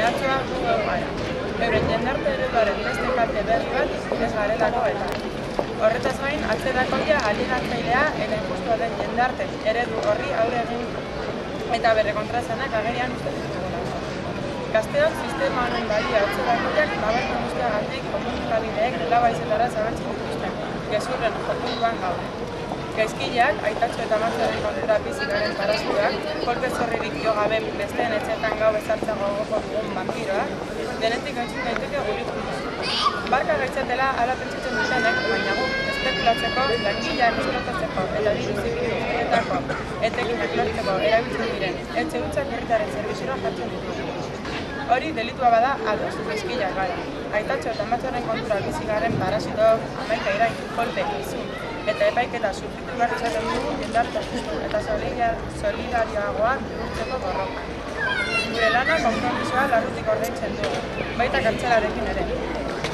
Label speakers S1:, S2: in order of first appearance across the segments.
S1: mehatxua gu gara. Euren jendarte ereduaren beste kalte berri bat ez garelako eta. Horretaz gain, atzerakoia alienatzailea eta injustua den jendarte eredu horri aurre egin eta bere kontraesanak agerian uste ditugula. Gazteok sistema honen balio atzerakoiak nabarmen guztiagatik komunikabideek lau haizetara zabaltzen dituzten, gezurren jopuntuan gaude. Gaizkileak, Aitatxo eta Amatxoren kontra bizi garen parasitoak, kolpe zorririk jo gabe besteen etxetan gau ezartzen gogoko dugun vampiroak, denetik entzun daiteke guri buruz. Barka gaitzatela ala pentsatzen dutenek, baina guk espekulatzeko, langileak esplotatzeko eta diru zibil guztietako etekinak lortzeko erabiltzen diren etxe hutsak herritarren zerbitzura jartzen ditugu. Hori delitua bada ados, gaizkileak gara. Aitatxo eta Amatxoren kontra bizi garen parasitoak, 11 irain, kolpe, izun eta epaiketa sufritu behar izaten dugu jendarte justu eta solidarioagoa bihurtzeko borrokan. Gure lana konpromisoa larrutik ordaintzen dugu, baita kartzelarekin ere.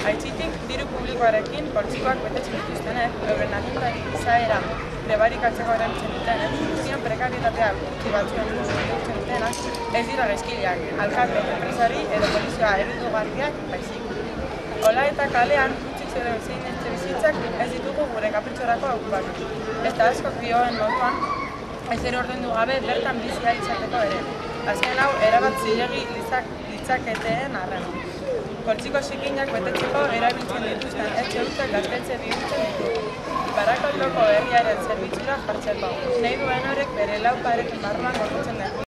S1: Aitzitik, diru publikoarekin poltsikoak betetzen dituztenek, euren agintari izaera prebarikatzeko erabiltzen dutenek, guztion prekarietatea gutxi batzuen bihurtzen dutenak, ez dira gaizkileak, alkate, enpresari edo polizioa eredugarriak baizik. Hola eta kalean, zein etxebizitzak ez ditugu gure kapritxorako okupatu. Eta askok dioen moduan, ez ere ordaindu gabe bertan bizi ahal izateko ere. Azken hau, erabat zilegi litzaketeen arren. Poltsiko zikinak betetzeko erabiltzen dituzten etxe hutsak gaztetxe bihurtzen ditugu. Barakaldoko herriaren zerbitzura jartzeko. Nahi duen horrek bere lau parekin barruan gorrotzen den.